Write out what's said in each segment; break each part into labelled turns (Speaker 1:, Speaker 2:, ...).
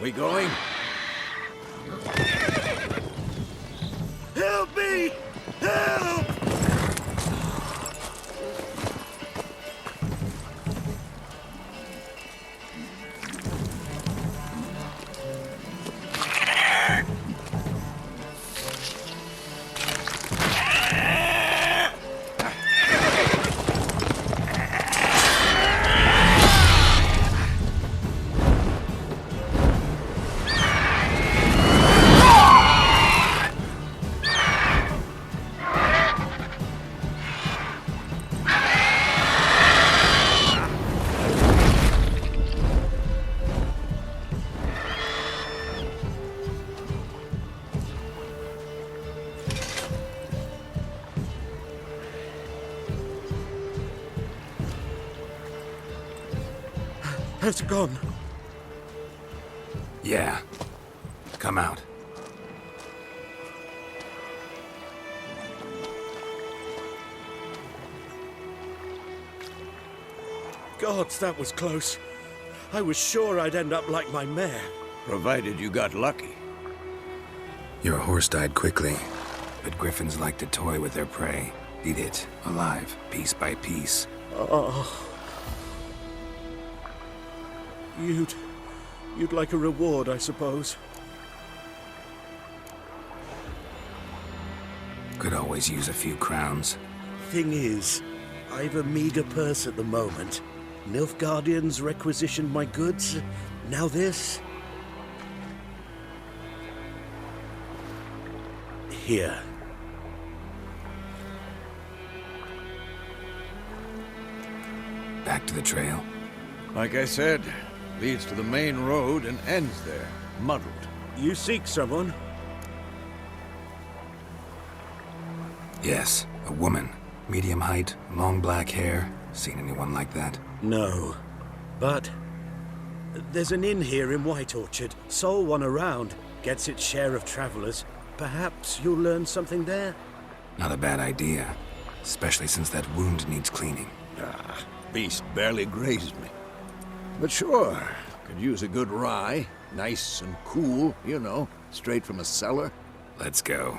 Speaker 1: We going?
Speaker 2: Help me! Help! Has it gone?
Speaker 1: Yeah. Come out.
Speaker 2: Gods, that was close. I was sure I'd end up like my mare.
Speaker 1: Provided you got lucky. Your horse died quickly, but griffins like to toy with their prey. Eat it, alive, piece by piece.
Speaker 2: Oh. You'd like a reward, I suppose.
Speaker 1: Could always use a few crowns.
Speaker 2: Thing is, I've a meager purse at the moment. Nilfgaardians requisitioned my goods. Now this. Here.
Speaker 1: Back to the trail.
Speaker 3: Like I said, leads to the main road and ends there, muddled.
Speaker 2: You seek someone?
Speaker 1: Yes, a woman. Medium height, long black hair. Seen anyone like that?
Speaker 2: No. But there's an inn here in White Orchard. Sole one around. Gets its share of travelers. Perhaps you'll learn something there?
Speaker 1: Not a bad idea. Especially since that wound needs cleaning.
Speaker 3: Ah, beast barely grazed me. But sure, could use a good rye. Nice and cool, you know, straight from a cellar.
Speaker 1: Let's go.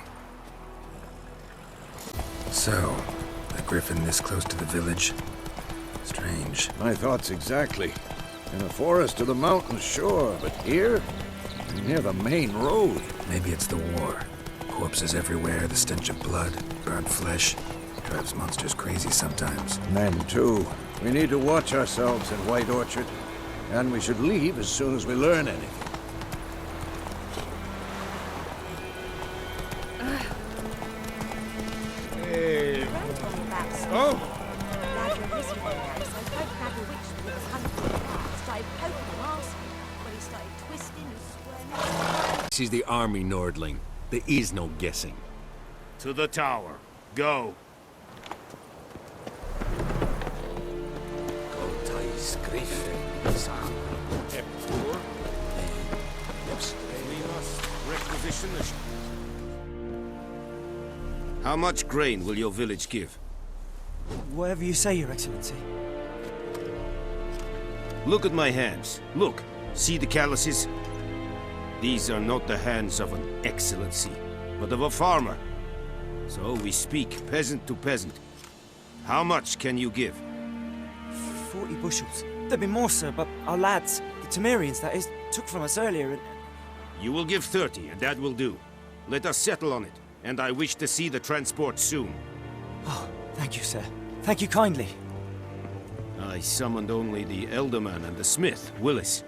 Speaker 1: So, a griffin this close to the village? Strange.
Speaker 3: My thoughts exactly. In a forest to the mountains, sure, but here? Near the main road.
Speaker 1: Maybe it's the war. Corpses everywhere, the stench of blood, burnt flesh. Drives monsters crazy sometimes.
Speaker 3: Men, too. We need to watch ourselves in White Orchard. And we should leave as soon as we learn anything. Hey. Oh!
Speaker 4: This is the army, Nordling. There is no guessing.
Speaker 5: To the tower. Go.
Speaker 2: Griffin.
Speaker 5: We must requisition the... How much grain will your village give?
Speaker 6: Whatever you say, Your Excellency.
Speaker 5: Look at my hands. Look. See the calluses? These are not the hands of an excellency, but of a farmer. So we speak peasant to peasant. How much can you give?
Speaker 6: 40 bushels. There'd be more, sir, but our lads, the Temerians, that is, took from us earlier and...
Speaker 5: You will give 30, and that will do. Let us settle on it, and I wish to see the transport soon.
Speaker 6: Oh, thank you, sir. Thank you kindly.
Speaker 5: I summoned only the Elderman and the smith, Willis.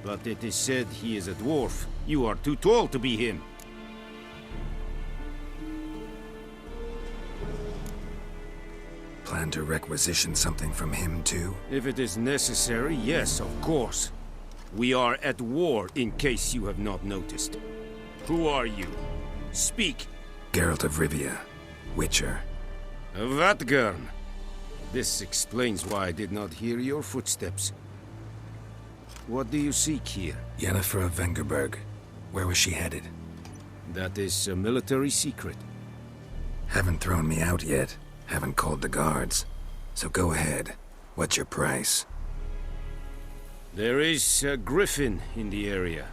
Speaker 5: But it is said he is a dwarf. You are too tall to be him.
Speaker 1: Plan to requisition something from him, too?
Speaker 5: If it is necessary, yes, of course. We are at war, in case you have not noticed. Who are you? Speak.
Speaker 1: Geralt of Rivia, Witcher.
Speaker 5: Vatgern. This explains why I did not hear your footsteps. What do you seek here?
Speaker 1: Yennefer of Vengerberg. Where was she headed?
Speaker 5: That is a military secret.
Speaker 1: Haven't thrown me out yet. Haven't called the guards. So go ahead. What's your price?
Speaker 5: There is a griffin in the area.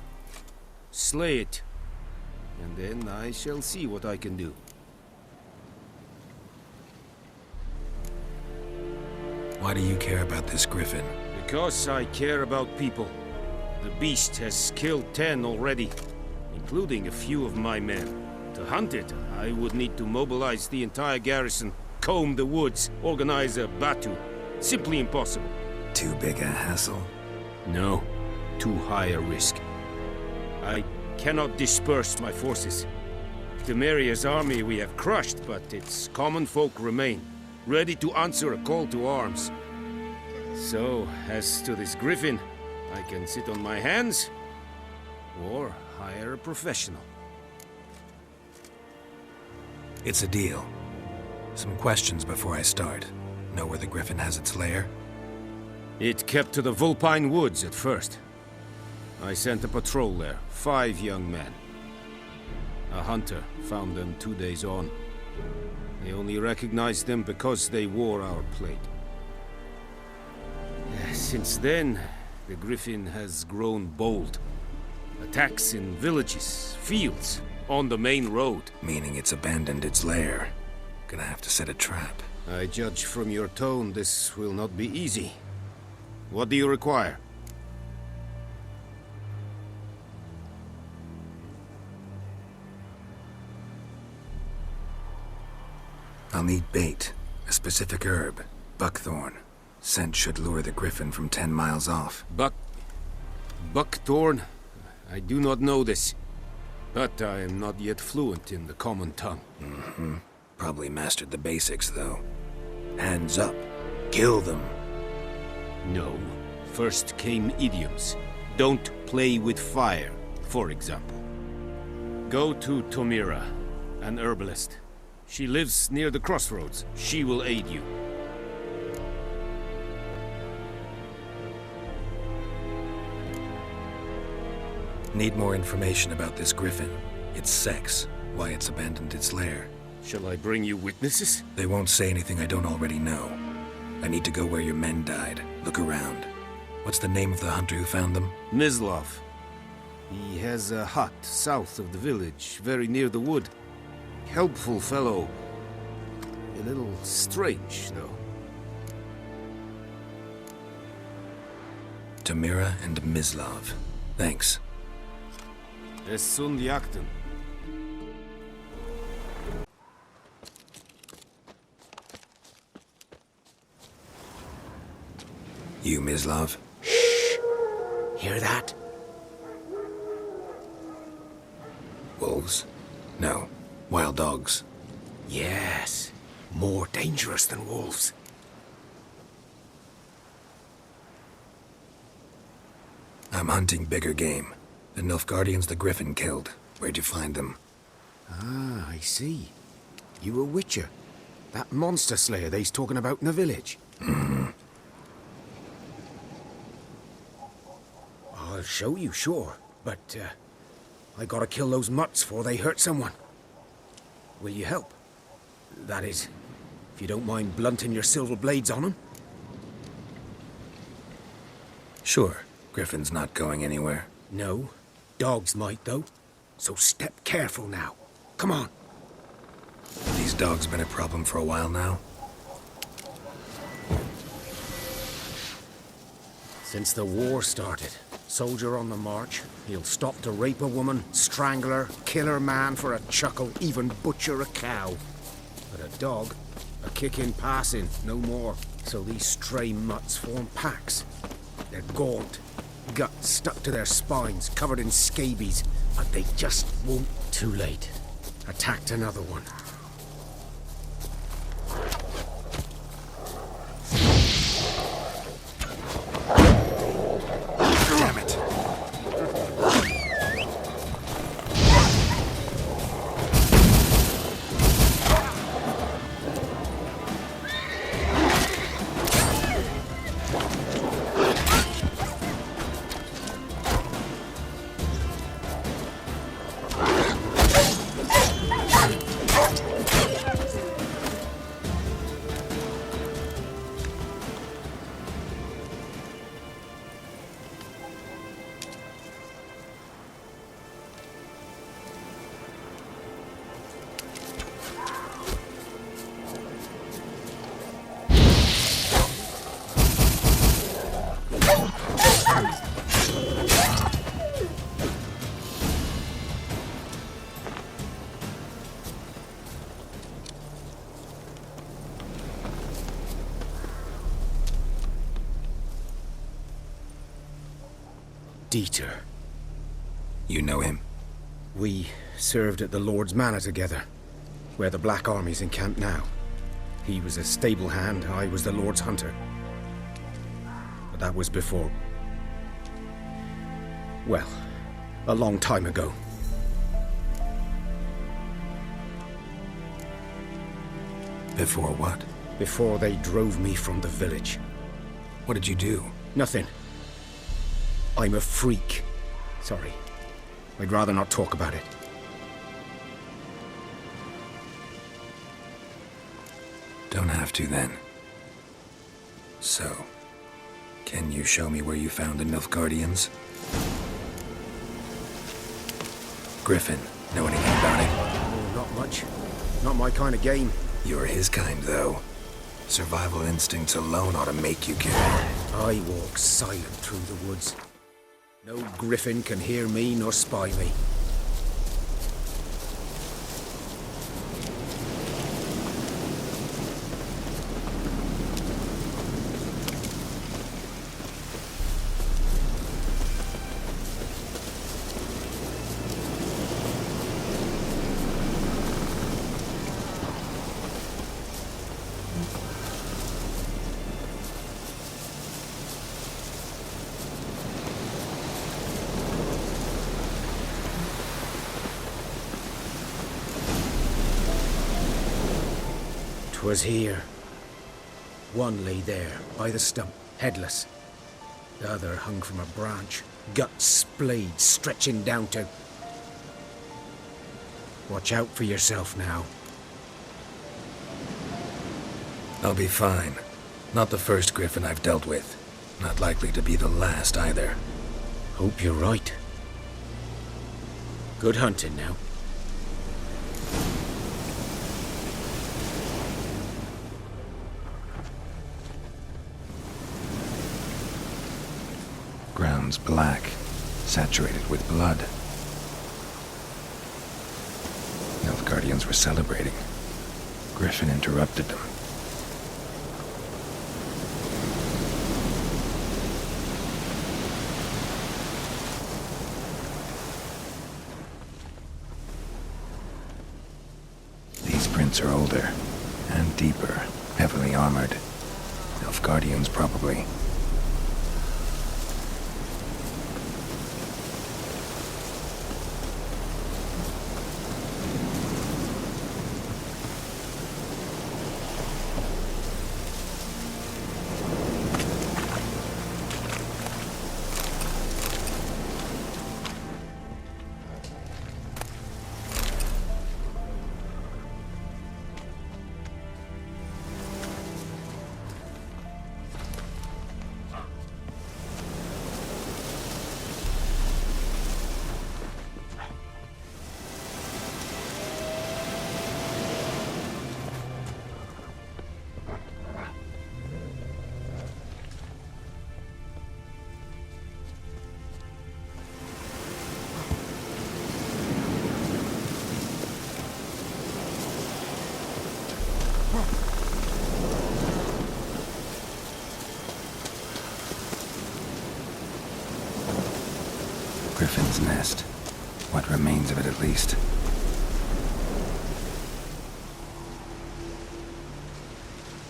Speaker 5: slay it, and then I shall see what I can do.
Speaker 1: Why do you care about this griffin?
Speaker 5: Because I care about people. The beast has killed 10 already, including a few of my men. To hunt it, I would need to mobilize the entire garrison, comb the woods, organize a batu. Simply impossible.
Speaker 1: Too big a hassle?
Speaker 5: No, too high a risk. I cannot disperse my forces. Temeria's army we have crushed, but its common folk remain, ready to answer a call to arms. So, as to this griffin, I can sit on my hands, or hire a professional.
Speaker 1: It's a deal. Some questions before I start. Know where the griffin has its lair?
Speaker 5: It kept to the Vulpine Woods at first. I sent a patrol there, 5 young men. A hunter found them 2 days on. They only recognized them because they wore our plate. Since then, the griffin has grown bold. Attacks in villages, fields, on the main road.
Speaker 1: Meaning it's abandoned its lair. Gonna have to set a trap.
Speaker 5: I judge from your tone this will not be easy. What do you require?
Speaker 1: I'll need bait, a specific herb, buckthorn. Scent should lure the griffin from 10 miles off.
Speaker 5: Buckthorn? I do not know this. But I am not yet fluent in the common tongue.
Speaker 1: Probably mastered the basics, though. Hands up. Kill them.
Speaker 5: No. First came idioms. Don't play with fire, for example. Go to Tomira, an herbalist. She lives near the crossroads. She will aid you.
Speaker 1: Need more information about this griffin. Its sex, why it's abandoned its lair.
Speaker 5: Shall I bring you witnesses?
Speaker 1: They won't say anything I don't already know. I need to go where your men died. Look around. What's the name of the hunter who found them?
Speaker 5: Mislav. He has a hut south of the village, very near the wood. Helpful fellow. A little strange, though.
Speaker 1: Tamira and Mislav. Thanks.
Speaker 5: Es sunt jakten.
Speaker 1: You, Mislav?
Speaker 2: Hear that?
Speaker 1: Wolves? No. Wild dogs.
Speaker 2: Yes. More dangerous than wolves.
Speaker 1: I'm hunting bigger game. The Nilfgaardians the Griffin killed. Where'd you find them?
Speaker 2: Ah, I see. You a witcher. That monster slayer they's talking about in the village. I'll show you, sure. But, I gotta kill those mutts before they hurt someone. Will you help? That is, if you don't mind blunting your silver blades on them.
Speaker 1: Sure. Griffin's not going anywhere.
Speaker 2: No. Dogs might, though. So step careful now. Come on.
Speaker 1: These dogs been a problem for a while now?
Speaker 2: Since the war started. Soldier on the march. He'll stop to rape a woman, strangle her, kill her man for a chuckle, even butcher a cow. But a dog, a kick in passing, no more. So these stray mutts form packs. They're gaunt, guts stuck to their spines, covered in scabies, but they just won't. Too late. Attacked another one.
Speaker 1: Damn it!
Speaker 2: Dieter.
Speaker 1: You know him?
Speaker 2: We served at the Lord's Manor together, where the Black Army's encamped now. He was a stable hand, I was the Lord's hunter. But that was before... well, a long time ago.
Speaker 1: Before what?
Speaker 2: Before they drove me from the village.
Speaker 1: What did you do?
Speaker 2: Nothing. I'm a freak. Sorry. I'd rather not talk about it.
Speaker 1: Don't have to, then. So, can you show me where you found the Nilfgaardians? Griffin, know anything about it?
Speaker 2: Oh, not much. Not my kind of game.
Speaker 1: You're his kind, though. Survival instincts alone ought to make you care.
Speaker 2: I walk silent through the woods. No griffin can hear me nor spy me. Was here. One lay there, by the stump, headless. The other hung from a branch, guts splayed, stretching down to... Watch out for yourself now.
Speaker 1: I'll be fine. Not the first griffin I've dealt with. Not likely to be the last, either.
Speaker 2: Hope you're right. Good hunting now.
Speaker 1: Ground's black, saturated with blood. Nilfgaardians were celebrating. Griffin interrupted them. These prints are older and deeper, heavily armored. Nilfgaardians, probably. Griffin's nest. What remains of it, at least.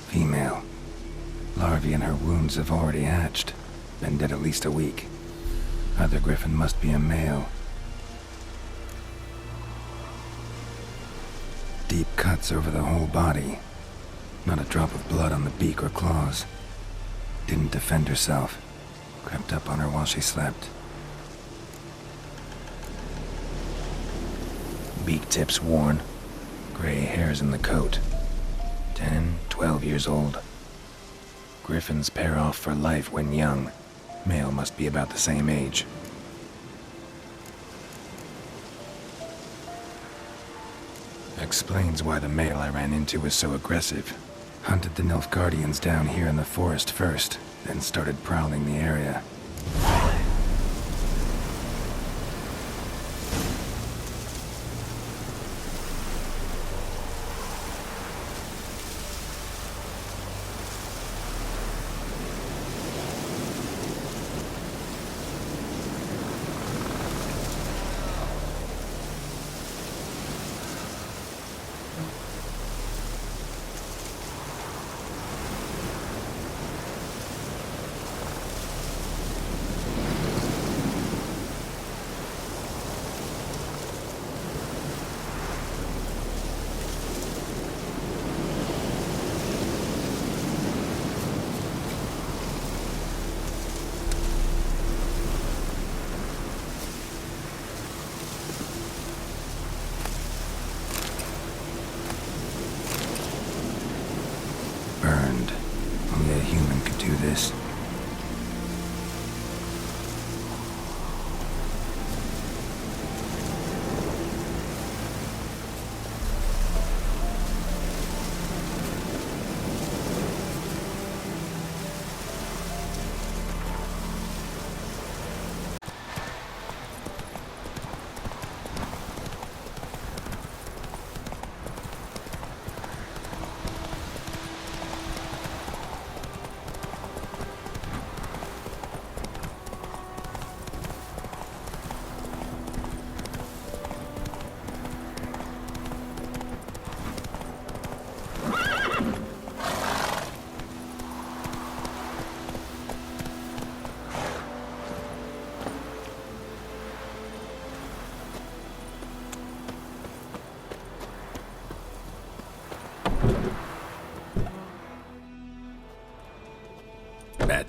Speaker 1: Female. Larvae in her wounds have already hatched. Been dead at least a week. Other griffin must be a male. Deep cuts over the whole body. Not a drop of blood on the beak or claws. Didn't defend herself. Crept up on her while she slept. Beak tips worn. Gray hairs in the coat. 10, 12 years old. Griffins pair off for life when young. Male must be about the same age. Explains why the male I ran into was so aggressive. Hunted the Nilfgaardians down here in the forest first, then started prowling the area.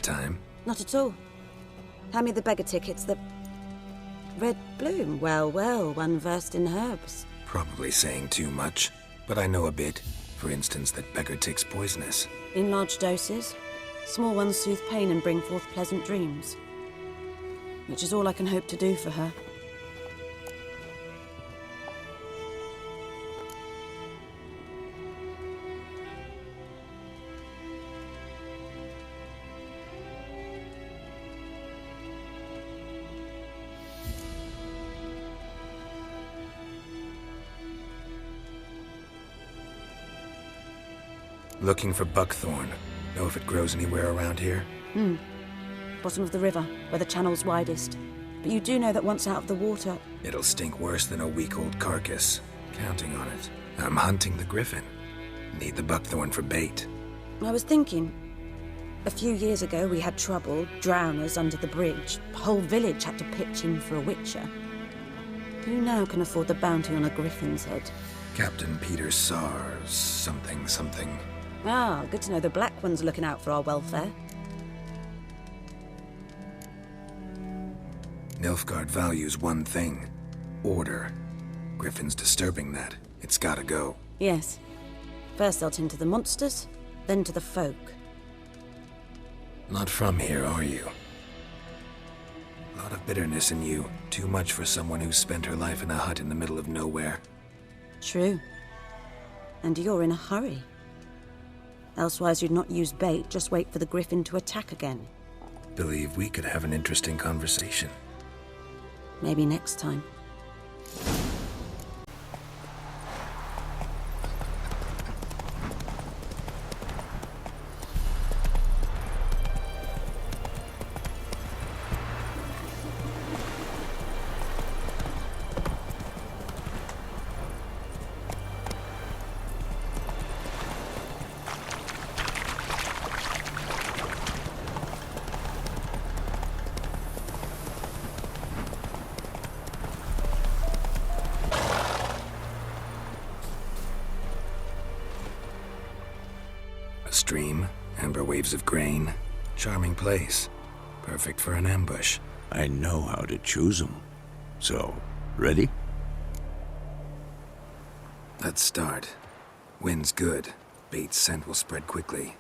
Speaker 1: time.
Speaker 7: Not at all. Hand me the beggar tickets, the... Red bloom. Well, well, one versed in herbs.
Speaker 1: Probably saying too much, but I know a bit. For instance, that beggar tick's poisonous.
Speaker 7: In large doses. Small ones soothe pain and bring forth pleasant dreams. Which is all I can hope to do for her.
Speaker 1: Looking for buckthorn. Know if it grows anywhere around here?
Speaker 7: Bottom of the river, where the channel's widest. But you do know that once out of the water...
Speaker 1: It'll stink worse than a week-old carcass. Counting on it. I'm hunting the griffin. Need the buckthorn for bait.
Speaker 7: I was thinking... A few years ago we had trouble, drowners under the bridge. The whole village had to pitch in for a witcher. Who now can afford the bounty on a griffin's head?
Speaker 1: Captain Peter Sars, something.
Speaker 7: Ah, good to know the Black One's looking out for our welfare.
Speaker 1: Nilfgaard values one thing. Order. Griffin's disturbing that. It's gotta go.
Speaker 7: Yes. First they'll tend to the monsters, then to the folk.
Speaker 1: Not from here, are you? A lot of bitterness in you. Too much for someone who's spent her life in a hut in the middle of nowhere.
Speaker 7: True. And you're in a hurry. Elsewise you'd not use bait, just wait for the griffin to attack again.
Speaker 1: Believe we could have an interesting conversation.
Speaker 7: Maybe next time.
Speaker 1: A stream, amber waves of grain. Charming place. Perfect for an ambush.
Speaker 3: I know how to choose them. So, ready?
Speaker 1: Let's start. Wind's good. Bait's scent will spread quickly.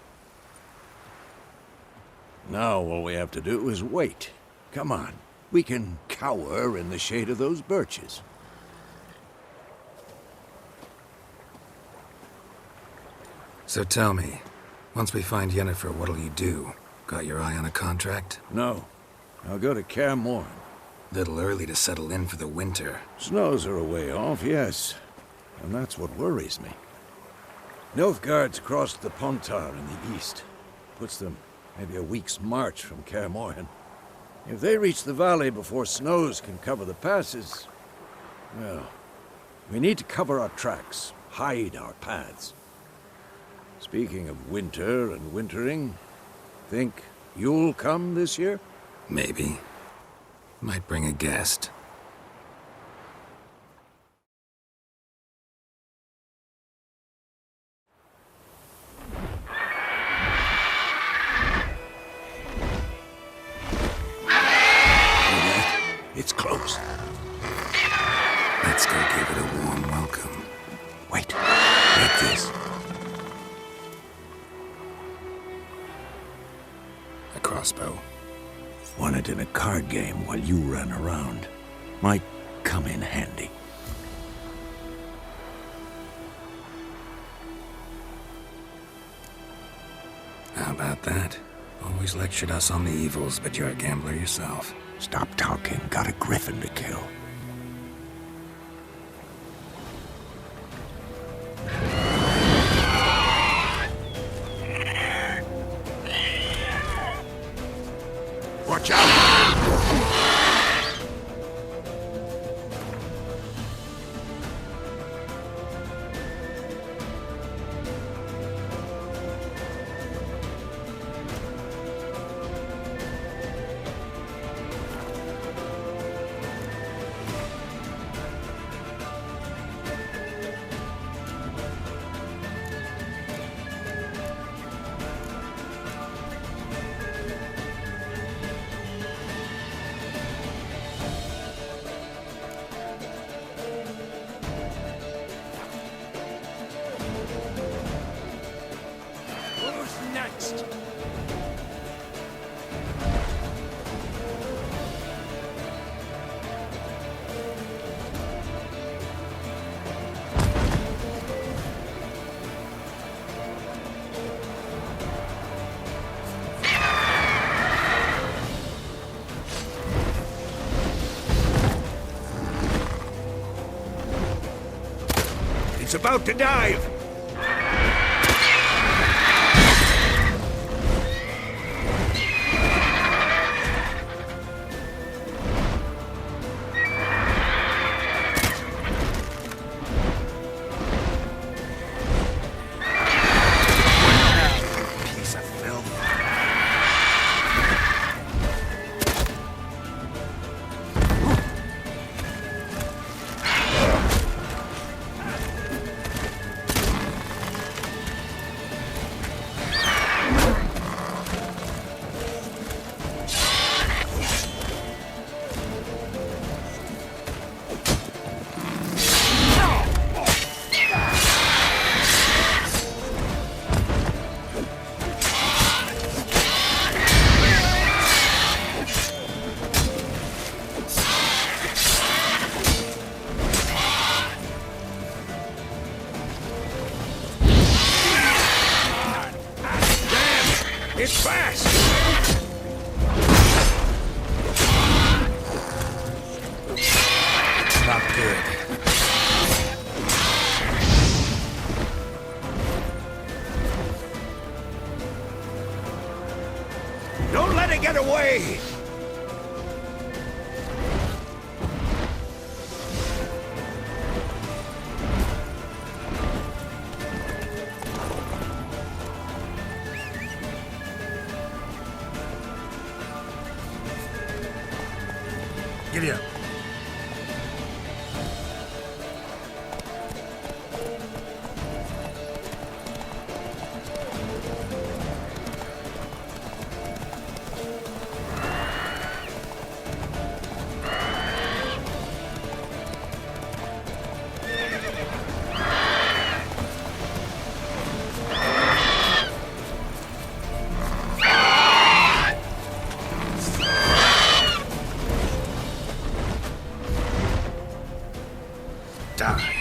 Speaker 3: Now all we have to do is wait. Come on. We can cower in the shade of those birches.
Speaker 1: So tell me, once we find Yennefer, what'll you do? Got your eye on a contract?
Speaker 3: No. I'll go to Kaer Morhen.
Speaker 1: Little early to settle in for the winter.
Speaker 3: Snows are a way off, yes. And that's what worries me. Nilfgaard's crossed the Pontar in the east. Puts them maybe a week's march from Kaer Morhen. If they reach the valley before snows can cover the passes, well, we need to cover our tracks, hide our paths. Speaking of winter and wintering, think you'll come this year?
Speaker 1: Maybe. Might bring a guest.
Speaker 3: It's close.
Speaker 1: Let's go give it a warm welcome.
Speaker 3: Wait, like this.
Speaker 1: A crossbow.
Speaker 3: Won it in a card game while you ran around. Might come in handy.
Speaker 1: How about that? Always lectured us on the evils, but you're a gambler yourself.
Speaker 3: Stop talking. Got a griffin to kill. Watch out! It's about to dive!
Speaker 2: Piece of filth.
Speaker 3: It's fast!
Speaker 2: Not good.
Speaker 3: Don't let it get away!
Speaker 2: Giddy up. Die.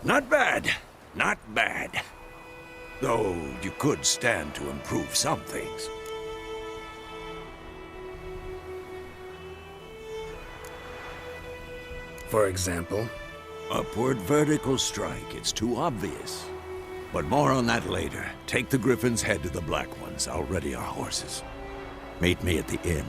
Speaker 3: Not bad. Not bad. Though you could stand to improve some things.
Speaker 2: For example?
Speaker 3: Upward vertical strike. It's too obvious. But more on that later. Take the Griffin's head to the Black Ones. I'll ready our horses. Meet me at the inn.